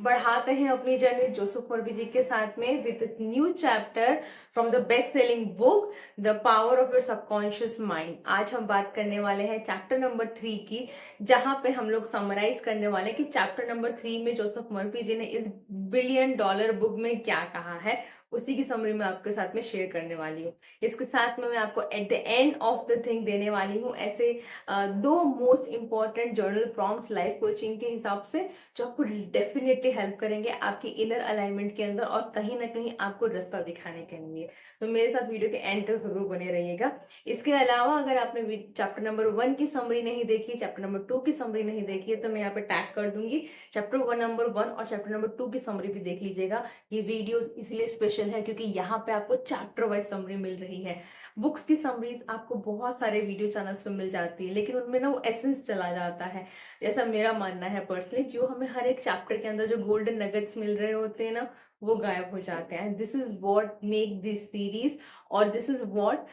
बढ़ाते हैं अपनी जर्नी जोसेफ मर्फी जी के साथ में with new chapter from the best selling book the power of your subconscious mind. आज हम बात करने वाले हैं चैप्टर नंबर 3 की, जहां पे हम लोग समराइज करने वाले हैं कि चैप्टर नंबर 3 में जोसेफ मर्फी जी ने इस बिलियन डॉलर बुक में क्या कहा है। उसी की समरी मैं आपके साथ में शेयर करने वाली हूँ। इसके साथ में मैं आपको at the end of the thing देने वाली हूँ ऐसे दो most important journal prompts life coaching के हिसाब से, जो आपको डेफिनेटली हेल्प करेंगे आपकी इनर अलाइनमेंट के अंदर और कहीं ना कहीं आपको रास्ता दिखाने के लिए। तो मेरे साथ वीडियो के एंड तक जरूर बने रहिएगा। इसके अलावा अगर आपने चैप्टर नंबर 1 की समरी नहीं देखी, चैप्टर नंबर 2 की समरी नहीं देखी है, तो मैं यहाँ पे टैग कर दूंगी। चैप्टर 1 नंबर 1 और चैप्टर नंबर 2 की समरी भी देख लीजिएगा। ये वीडियो इसलिए स्पेशल है क्योंकि यहाँ पे आपको चैप्टर वाइज समरी मिल रही है। बुक्स की समरीज आपको बहुत सारे वीडियो चैनल्स पे मिल जाती है, लेकिन उनमें ना वो एसेंस चला जाता है। जैसा मेरा मानना है पर्सनली, जो हमें हर एक चैप्टर के अंदर जो गोल्डन नगेट्स मिल रहे होते हैं ना, वो गायब हो जाते हैं। This is what make this series, और this is what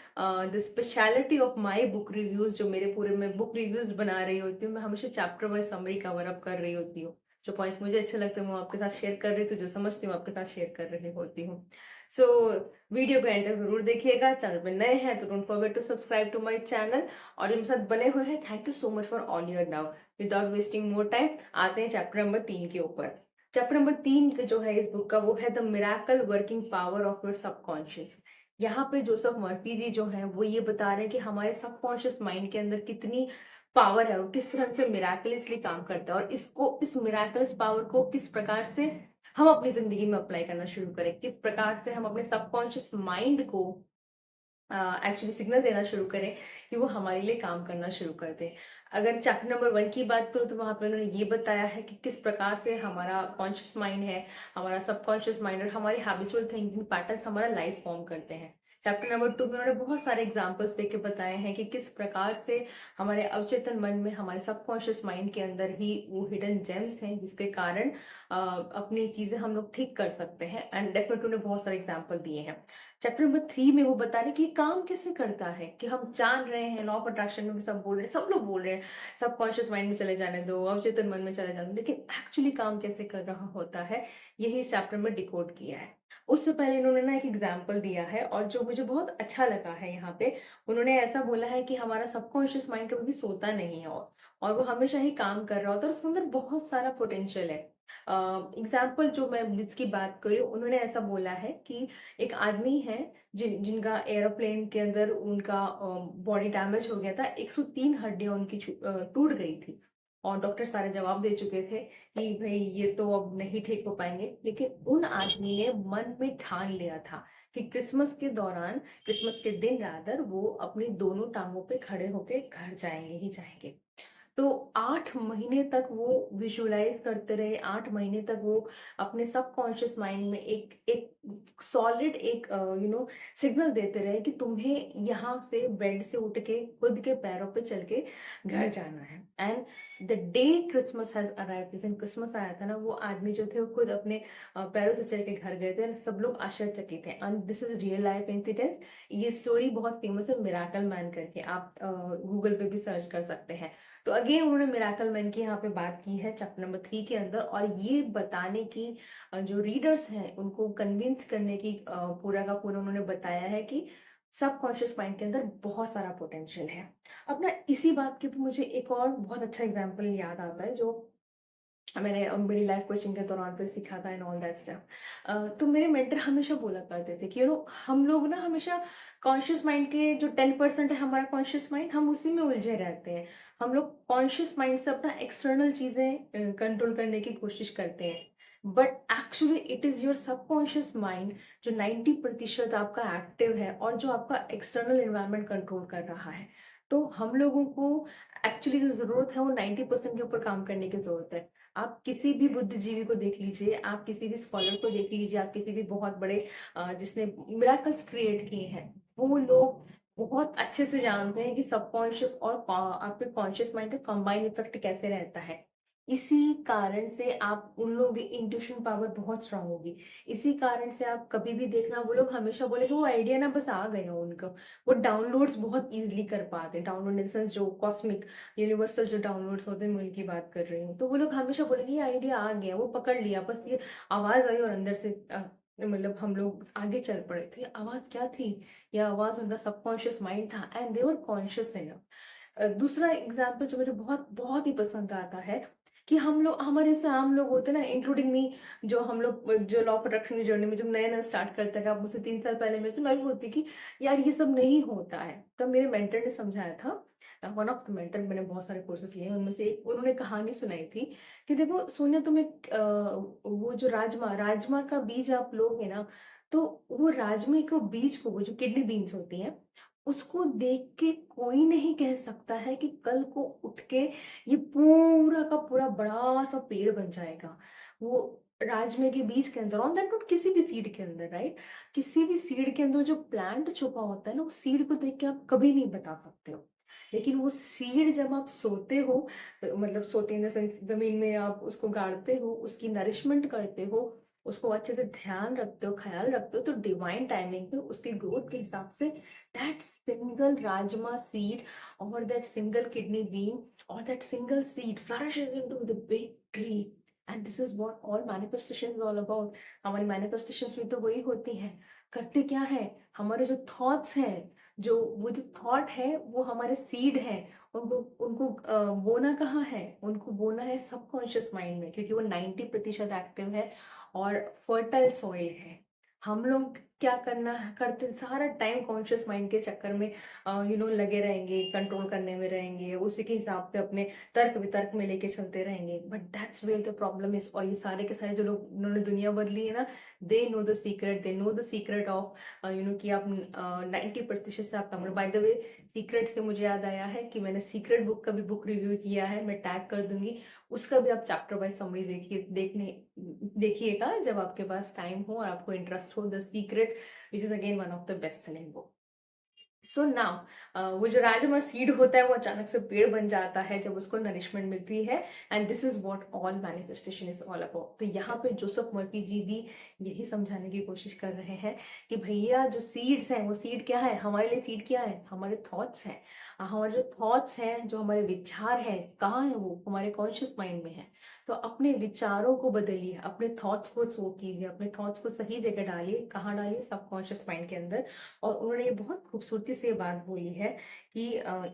the speciality of my book reviews. जो मेरे पूरे में बुक रिव्यूज बना रही होती हूँ, मैं हमेशा chapter wise summary cover up कर रही होती हूँ। जो पॉइंट्स मुझे अच्छे लगते हैं वो आपके साथ शेयर कर रही हूँ, तो जो समझती हूँ आपके साथ शेयर कर रही होती हूँ। सो वीडियो को एंड तक जरूर देखिएगा। चैनल पे नए हैं तो don't forget to subscribe to my channel, और जो मेरे साथ बने हुए हैं, thank you so much for all your now. Without wasting more time आते हैं चैप्टर नंबर 3 के ऊपर। चैप्टर नंबर 3 जो है इस बुक का, वो है the miracle working power of your subconscious. यहाँ पे जोसेफ मर्फी जी जो है वो ये बता रहे हैं कि हमारे सबकॉन्शियस माइंड के अंदर कितनी पावर है और किस तरह से मिराकलसली काम करता है, और इस मिराकलस पावर को किस प्रकार से हम अपनी जिंदगी में अप्लाई करना शुरू करें, किस प्रकार से हम अपने सबकॉन्शियस माइंड को एक्चुअली सिग्नल देना शुरू करें कि वो हमारे लिए काम करना शुरू कर दे। अगर चैप्टर नंबर 1 की बात करूँ तो वहाँ पे उन्होंने ये बताया है कि किस प्रकार से हमारा कॉन्शियस माइंड है, हमारा सबकॉन्शियस माइंड और हमारी हैबिचुअल थिंकिंग पैटर्न्स हमारा लाइफ फॉर्म करते हैं। चैप्टर नंबर 2 में उन्होंने बहुत सारे एग्जाम्पल्स देके बताए हैं कि किस प्रकार से हमारे अवचेतन मन में, हमारे सबकॉन्शियस माइंड के अंदर ही वो हिडन जेम्स हैं, जिसके कारण अपनी चीजें हम लोग ठीक कर सकते हैं। एंड डेफिनेटली उन्होंने बहुत सारे एग्जाम्पल दिए हैं। चैप्टर नंबर 3 में वो बता रहे कि ये काम कैसे करता है, कि हम जान रहे हैं लॉ ऑफ अट्रैक्शन में भी सब बोल रहे हैं, सब लोग बोल रहे हैं सबकॉन्शियस माइंड में चले जाने दो, अवचेतन मन में चले जाने दो, लेकिन एक्चुअली काम कैसे कर रहा होता है, यही इस चैप्टर में डिकोड किया है। उससे पहले इन्होंने ना एक एग्जाम्पल दिया है, और जो मुझे बहुत अच्छा लगा है यहाँ पे, उन्होंने ऐसा बोला है कि हमारा सबकॉन्शियस माइंड कभी भी सोता नहीं है, और वो हमेशा ही काम कर रहा होता है और उसके अंदर बहुत सारा पोटेंशियल है। एग्जाम्पल जो मैं जिसकी बात करी, उन्होंने ऐसा बोला है कि एक आदमी है जिनका एरोप्लेन के अंदर उनका बॉडी डैमेज हो गया था, 103 हड्डियां उनकी टूट गई थी, और डॉक्टर सारे जवाब दे चुके थे कि भाई ये तो अब नहीं ठीक हो पाएंगे। लेकिन उन आदमी ने मन में ठान लिया था कि क्रिसमस के दौरान, क्रिसमस के दिन रादर, वो अपनी दोनों टांगों पे खड़े होके घर जाएंगे ही जाएंगे। तो 8 महीने तक वो विजुअलाइज करते रहे, 8 महीने तक वो अपने सबकॉन्शियस माइंड में एक एक सॉलिड एक सिग्नल देते रहे कि तुम्हें यहाँ से बेड से उठ के खुद के पैरों पे चल के घर जाना है। And the day Christmas has arrived, जिस दिन क्रिसमस आया था ना, वो आदमी जो थे वो खुद अपने पैरों से चल के घर गए थे, and सब लोग आश्चर्यचकित थे। And this is real life incidence. ये स्टोरी बहुत फेमस है, मिराकल मैन करके, आप गूगल पे भी सर्च कर सकते हैं। तो अगेन उन्होंने मिराकल मैन की यहाँ पे बात की है चैप्टर नंबर 3 के अंदर, और ये बताने की जो रीडर्स हैं उनको कन्विंस करने की पूरा का पूरा उन्होंने बताया है कि सबकॉन्शियस माइंड के अंदर बहुत सारा पोटेंशियल है। अब ना इसी बात के ऊपर मुझे एक और बहुत अच्छा एग्जाम्पल याद आता है, जो मैंने मेरी लाइफ कोचिंग के दौरान पे सीखा था एंड ऑल दैट स्टफ। तो मेरे मेंटर हमेशा बोला करते थे कि हम लोग ना हमेशा कॉन्शियस माइंड के जो 10% है हमारा कॉन्शियस माइंड, हम उसी में उलझे रहते हैं। हम लोग कॉन्शियस माइंड से अपना एक्सटर्नल चीजें कंट्रोल करने की कोशिश करते हैं, but actually it is your subconscious mind जो 90% आपका एक्टिव है और जो आपका एक्सटर्नल एनवायरनमेंट कंट्रोल कर रहा है। तो हम लोगों को एक्चुअली जो जरूरत है वो 90% के ऊपर काम करने की जरूरत है। आप किसी भी बुद्धिजीवी को देख लीजिए, आप किसी भी स्कॉलर को देख लीजिए, आप किसी भी बहुत बड़े जिसने मिराकल्स क्रिएट किए हैं, वो लोग बहुत अच्छे से जानते हैं कि सबकॉन्शियस और आपके कॉन्शियस माइंड का कंबाइन इफेक्ट कैसे रहता है। इसी कारण से आप उन लोगों की इंट्यूशन पावर बहुत स्ट्रांग होगी। इसी कारण से आप कभी भी देखना, वो लोग हमेशा बोलेंगे वो आइडिया ना बस आ गया उनको। वो डाउनलोड्स बहुत ईज़िली कर पाते हैं। डाउनलोड इन द सेंस जो कॉस्मिक यूनिवर्सल जो डाउनलोड्स होते हैं मैं उनकी बात कर रही हूँ। तो वो लोग हमेशा बोलेंगे ये आइडिया आ गया, वो पकड़ लिया, बस ये आवाज़ आई और अंदर से मतलब हम लोग आगे चल पड़े। तो ये आवाज़ क्या थी? ये आवाज़ उनका सबकॉन्शियस माइंड था and they were conscious enough. दूसरा एग्जाम्पल जो मुझे बहुत बहुत ही पसंद आता है कि हम लोग, हमारे जैसे आम लोग होते हैं ना, इंक्लूडिंग मी, जो हम लोग जो लॉ ऑफ अट्रैक्शन की जर्नी में जब नया नया स्टार्ट करते हैं, आप मुझसे 3 साल पहले में, तो मैं भी होती कि यार ये सब नहीं होता है। तब मेरे मेंटर ने समझाया था, वन ऑफ द मेंटर, मैंने बहुत सारे कोर्सेज लिए उनमें से एक, उन्होंने कहानी सुनाई थी कि देखो सोनिया, तुम एक वो जो राजमा राजमा का बीज आप लोगे ना, तो वो राजमा को बीज को, वो जो किडनी बीन्स होती हैं, उसको देख के कोई नहीं कह सकता है कि कल को उठ के ये पूरा का पूरा बड़ा सा पेड़ बन जाएगा। वो राजमे के बीज के अंदर, ऑन दैट नोट, किसी भी सीड के अंदर, राइट, किसी भी सीड के अंदर जो प्लांट छुपा होता है ना, उस सीड को देख के आप कभी नहीं बता सकते हो। लेकिन वो सीड जब आप सोते हो, मतलब सोते इन द सेंस जमीन में आप उसको गाड़ते हो, उसकी नरिशमेंट करते हो, उसको अच्छे से ध्यान रखते हो, ख्याल रखते हो, तो डिवाइन टाइमिंग पे उसकी ग्रोथ के हिसाब से that single rajma seed or that single kidney bean or that single seed flourishes into the big tree. And this is what all manifestation is all about. हमारी manifestations भी तो वही होती हैं। करते क्या है, हमारे जो थॉट्स हैं, जो वो जो थॉट है वो हमारे सीड है। उनको उनको बोना कहाँ है? उनको बोना है सबकॉन्शियस माइंड में, क्योंकि वो 90% एक्टिव है और फर्टाइल सॉइल है। हम लोग क्या करना करते सारा टाइम कॉन्शियस माइंड के चक्कर में लगे रहेंगे, कंट्रोल करने में रहेंगे, उसी के हिसाब से अपने तर्क वितर्क में लेके चलते रहेंगे। But that's where the problem is. और ये सारे के सारे जो लोग, उन्होंने दुनिया बदली है ना, they know the secret, they know the secret of कि आप 90% से आप कम। बाय द वे, सीक्रेट से मुझे याद आया है कि मैंने सीक्रेट बुक का भी बुक रिव्यू किया है, मैं टैग कर दूंगी। उसका भी आप चैप्टर वाइज समरी देखिएगा जब आपके पास टाइम हो और आपको इंटरेस्ट हो। The secret, which is again one of the best selling book. So now वो जो राजमा सीड होता है वो अचानक से पेड़ बन जाता है जब उसको नरिशमेंट मिलती है। And this is what all manifestation is all about. तो यहाँ पे जोसेफ मर्फी जी भी यही समझाने की कोशिश कर रहे हैं कि भैया जो सीड्स हैं, वो सीड क्या है हमारे लिए? सीड क्या है? हमारे थॉट्स हैं। हमारे जो थॉट्स हैं, जो हमारे विचार हैं, कहाँ है? वो हमारे कॉन्शियस माइंड में है। तो अपने विचारों को बदलिए, अपने थॉट्स को सो कीजिए, अपने थॉट्स को सही जगह डालिए। कहाँ डालिए? सबकॉन्शियस माइंड के अंदर। और उन्होंने ये बहुत खूबसूरती से ये बात बोली है कि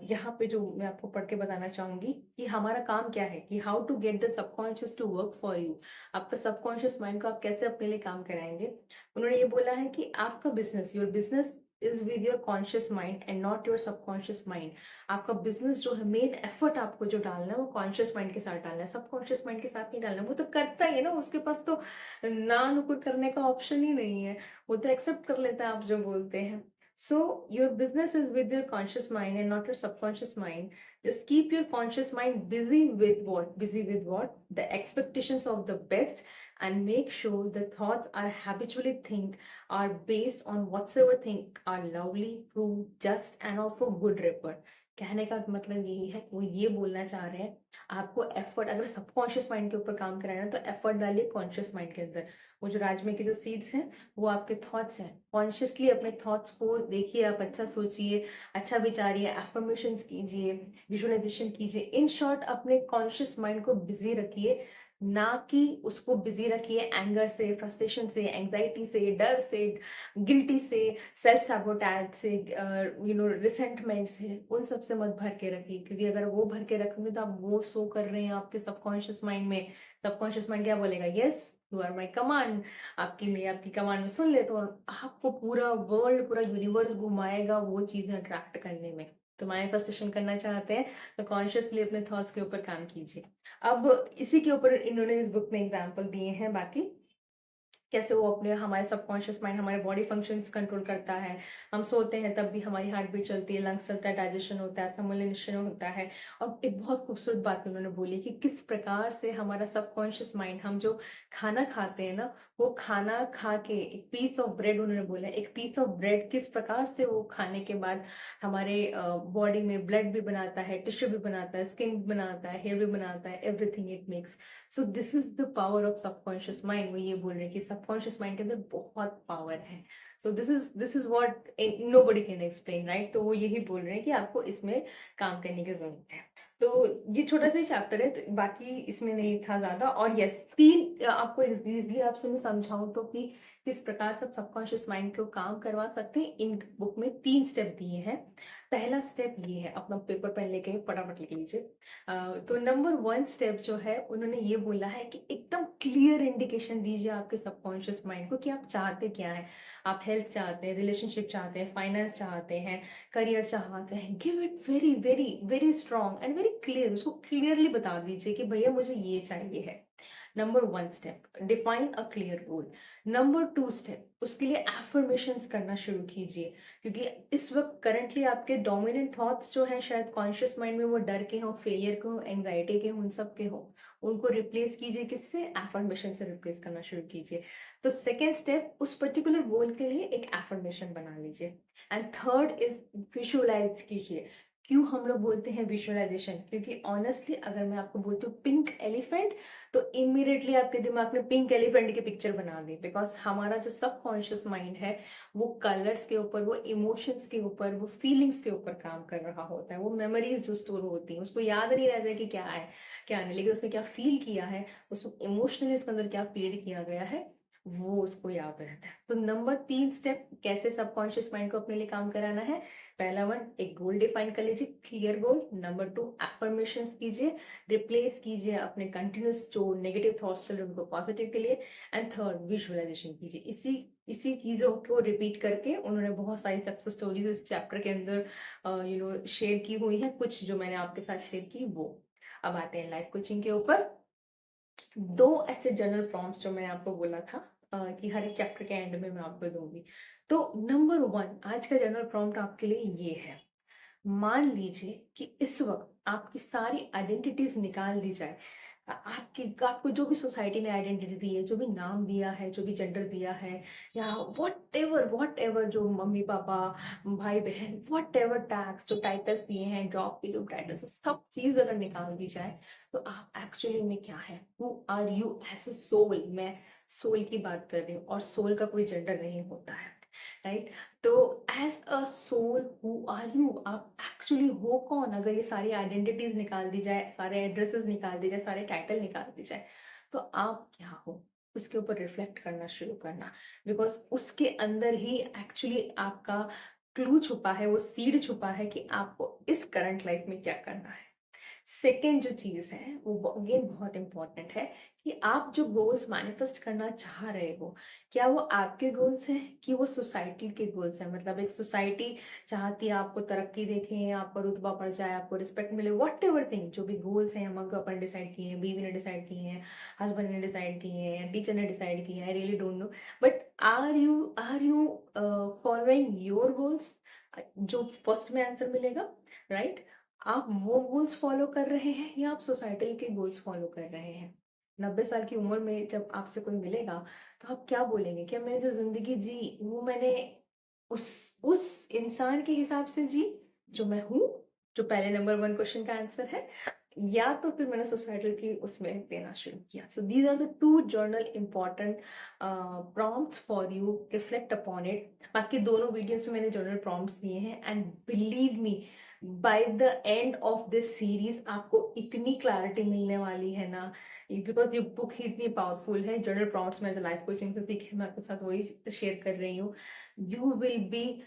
यहाँ पे जो मैं आपको पढ़ के बताना चाहूंगी कि हमारा काम क्या है, कि how to get the subconscious to work for you. आपका सबकॉन्शियस माइंड को आप कैसे अपने लिए काम कराएंगे। उन्होंने ये बोला है कि आपका business, your business is with your conscious mind and not your subconscious mind. आपका बिजनेस जो है, मेन एफर्ट आपको जो डालना है वो कॉन्शियस माइंड के साथ डालना है, सबकॉन्शियस माइंड के साथ नहीं डालना है। वो तो करता ही है ना, उसके पास तो ना नुकुर करने का ऑप्शन ही नहीं है। वो तो एक्सेप्ट कर लेता है आप जो बोलते हैं। So your business is with your conscious mind and not your subconscious mind. Just keep your conscious mind busy with what? Busy with what? The expectations of the best, and make sure the thoughts are habitually think are based on whatsoever think are lovely, true, just and of a good report. कहने का मतलब यही है, वो ये बोलना चाह रहे हैं आपको एफर्ट, अगर सबकॉन्शियस माइंड के ऊपर काम कराना है तो एफर्ट डालिए कॉन्शियस माइंड के अंदर। वो जो राजमे के जो सीड्स हैं वो आपके थॉट्स हैं। कॉन्शियसली अपने थॉट्स को देखिए, आप अच्छा सोचिए, अच्छा विचारिए, एफर्मेशंस कीजिए, विजुअलाइजेशन कीजिए। इन शॉर्ट अपने कॉन्शियस माइंड को बिजी रखिए, ना कि उसको बिजी रखिए एंगर से, फ्रस्ट्रेशन से, एंग्जाइटी से, डर से, गिल्टी से, सेल्फ सैबोटेज से, रिसेंटमेंट से। उन सब से मत भर के रखिए, क्योंकि अगर वो भर के रखेंगे तो आप वो सो कर रहे हैं आपके सबकॉन्शियस माइंड में। सबकॉन्शियस माइंड क्या बोलेगा? Yes, you are my command. आपकी कमांड में सुन ले तो आपको पूरा वर्ल्ड, पूरा यूनिवर्स घुमाएगा वो चीजें अट्रैक्ट करने में। तो मैनिफेस्टेशन करना चाहते हैं तो कॉन्शियसली अपने थॉट्स के ऊपर काम कीजिए। अब इसी के ऊपर इन्होंने इस बुक में एग्जाम्पल दिए हैं बाकी, कैसे वो अपने हमारे सबकॉन्शियस माइंड हमारे बॉडी फंक्शंस कंट्रोल करता है। हम सोते हैं तब भी हमारी हार्ट बीट चलती है, लंग्स चलता है, डाइजेशन होता है, समोलिनेशन होता है। और एक बहुत खूबसूरत बात उन्होंने बोली कि किस प्रकार से हमारा सबकॉन्शियस माइंड, हम जो खाना खाते हैं ना, वो खाना खा के एक पीस ऑफ ब्रेड, उन्होंने बोला एक पीस ऑफ ब्रेड किस प्रकार से वो खाने के बाद हमारे बॉडी में ब्लड भी बनाता है, टिश्यू भी बनाता है, स्किन भी बनाता है, हेयर भी बनाता है, everything it makes. So this is the power of subconscious mind. वो ये बोल रहे हैं कि सबकॉन्शियस माइंड के अंदर बहुत पावर है। So this is what nobody can explain, right. तो वो यही बोल रहे हैं कि आपको इसमें काम करने की जरूरत है। तो ये छोटा सा ही चैप्टर है, तो बाकी इसमें नहीं था ज्यादा। और यस, तीन आपको इजीली आपसे मैं समझाऊं तो कि किस प्रकार से सबकॉन्शियस माइंड को काम करवा सकते हैं, इन बुक में 3 स्टेप दिए हैं। पहला स्टेप ये है, अपना पेपर पेन लेके फटाफट लिख लीजिए। तो नंबर 1 स्टेप जो है, उन्होंने ये बोला है कि एकदम क्लियर इंडिकेशन दीजिए आपके सबकॉन्शियस माइंड को कि आप चाहते क्या है। आप हेल्थ चाहते हैं, रिलेशनशिप चाहते हैं, फाइनेंस चाहते हैं, करियर चाहते हैं। Give it very very very strong and very clear. उसको क्लियरली बता दीजिए कि भैया मुझे ये चाहिए है। Number 1 step, define a clear goal. Number 2 step, उसके लिए एफर्मेशंस करना शुरू कीजिए। क्योंकि इस वक्त करंटली आपके डोमिनेंट थॉट्स जो हैं, शायद कॉन्शियस माइंड में वो डर के हों, फेलियर के हों, एंग्जाइटी के हों, उन सब के हों। उनको रिप्लेस कीजिए, किससे? एफर्मेशन से रिप्लेस करना शुरू कीजिए। तो सेकेंड स्टेप, उस पर्टिकुलर गोल के लिए एक एफर्मेशन बना लीजिए। एंड थर्ड इज विजुअलाइज कीजिए। क्यों हम लोग बोलते हैं विजुअलाइजेशन? क्योंकि ऑनेस्टली अगर मैं आपको बोलती हूँ पिंक एलिफेंट, तो इमीडिएटली आपके दिमाग में पिंक एलिफेंट की पिक्चर बना दी। बिकॉज हमारा जो सबकॉन्शियस माइंड है, वो कलर्स के ऊपर, वो इमोशंस के ऊपर, वो फीलिंग्स के ऊपर काम कर रहा होता है। वो मेमोरीज जो स्टोर होती हैं, उसको याद नहीं रहता है कि क्या है क्या नहीं, लेकिन उसने क्या फील किया है, उसको इमोशनली उसके अंदर क्या फीड किया गया है, वो उसको याद रहता है। तो नंबर 3 स्टेप, कैसे सबकॉन्शियस माइंड को अपने लिए काम कराना है। पहला वन, एक गोल डिफाइन कर लीजिए, क्लियर गोल। नंबर 2, एफर्मेशन कीजिए, रिप्लेस कीजिए अपने कंटिन्यूस जो नेगेटिव थॉट्स चल रहे हैं उनको पॉजिटिव के लिए। एंड थर्ड, विजुअलाइजेशन कीजिए। इसी इसी चीजों को रिपीट करके उन्होंने बहुत सारी सक्सेस स्टोरीज इस चैप्टर के अंदर शेयर की हुई है। कुछ जो मैंने आपके साथ शेयर की वो। अब आते हैं लाइफ कोचिंग के ऊपर। 2 ऐसे जनरल प्रॉम्प्ट्स जो मैंने आपको बोला था कि हर एक चैप्टर के एंड में मैं आपको दूंगी। तो नंबर 1 आज का जनरल प्रॉम्प्ट आपके लिए ये है। मान लीजिए कि इस वक्त आपकी सारी आइडेंटिटीज निकाल दी जाए। आपकी आपको जो भी सोसाइटी ने आइडेंटिटी दी है, जो भी नाम दिया है, जो भी जेंडर दिया है, या वट एवर जो मम्मी पापा, भाई बहन, वट एवर टैग्स जो टाइटल्स दिए हैं, जॉब के जो टाइटल्स, सब चीज अगर निकाल दी जाए, तो आप एक्चुअली में क्या है? Who are you as a soul? मैं सोल की बात कर रही हूँ, और सोल का कोई जेंडर नहीं होता है, राइट। तो as a soul who are you? आप एक्चुअली हो कौन? अगर ये सारी आइडेंटिटीज निकाल दी जाए, सारे एड्रेसेस निकाल दी जाए, सारे टाइटल निकाल दी जाए, तो आप क्या हो? उसके ऊपर रिफ्लेक्ट करना शुरू करना। बिकॉज उसके अंदर ही एक्चुअली आपका क्लू छुपा है, वो सीड छुपा है कि आपको इस करंट लाइफ में क्या करना है। सेकेंड जो चीज है वो अगेन बहुत इंपॉर्टेंट है कि आप जो गोल्स मैनिफेस्ट करना चाह रहे हो, क्या वो आपके गोल्स हैं कि वो सोसाइटी के गोल्स हैं। मतलब एक सोसाइटी चाहती है आपको तरक्की देखें, आपको रुतबा बढ़ जाए, आपको रिस्पेक्ट मिले, वट एवर थिंग, जो भी गोल्स हैं, हम अपन डिसाइड किए हैं, बीवी ने डिसाइड किए हैं, हस्बैंड ने डिसाइड किए हैं, टीचर ने डिसाइड किए हैं, I really don't know. But are you following your goals? जो फर्स्ट में आंसर मिलेगा, राइट। आप वो गोल्स फॉलो कर रहे हैं या आप सोसाइटी के गोल्स फॉलो कर रहे हैं? 90 साल की उम्र में जब आपसे कोई मिलेगा, तो आप क्या बोलेंगे? क्या मैंने जो जिंदगी जी वो मैंने उस उस इंसान के हिसाब से जी जो मैं हूँ, जो पहले नंबर 1 क्वेश्चन का आंसर है, या तो फिर मैंने सोसाइटी की उसमें देना शुरू किया। So these are the 2 journal important prompts for you, reflect upon it. बाकी दोनों वीडियोस में मैंने जर्नल प्रॉम्प्ट्स दिए हैं, and believe me, by the end of this series आपको इतनी क्लैरिटी मिलने वाली है ना, बिकॉज ये बुक ही इतनी पावरफुल है। जर्नल प्रॉम्प्ट्स में जो लाइफ कोचिंग से सीखे, मैं आपके साथ वही शेयर कर रही हूँ। You will be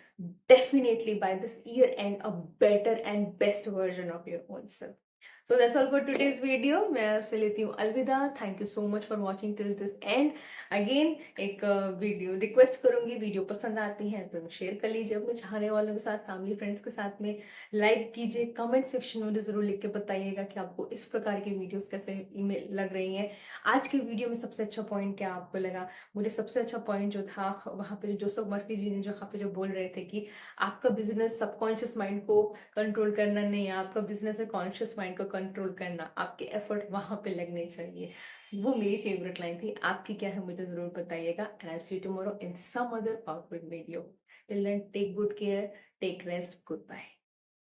definitely by this year end a better and best version of your own self. So that's all for today's video. मैं आपसे लेती हूँ अलविदा। Thank you so much for watching till this and. Again एक video request करूंगी, video पसंद आती है तो शेयर कर लीजिए अपने चाहने वालों के साथ, फैमिली फ्रेंड्स के साथ में, लाइक कीजिए, कमेंट सेक्शन में मुझे जरूर लिख के बताइएगा कि आपको इस प्रकार की वीडियोस कैसे लग रही हैं। आज के वीडियो में सबसे अच्छा पॉइंट क्या आपको लगा? मुझे सबसे अच्छा पॉइंट जो था वहाँ पे जोसेफ मर्फी जी ने जहाँ पे जो बोल रहे थे कि आपका बिजनेस सबकॉन्शियस माइंड को कंट्रोल करना नहीं है, आपका बिजनेस है कॉन्शियस माइंड को कंट्रोल करना, आपके एफर्ट वहां पे लगने चाहिए। वो मेरी फेवरेट लाइन थी। आपकी क्या है मुझे जरूर बताइएगा। And I see you tomorrow in some other powerful video. Till then take good care, take rest, good bye.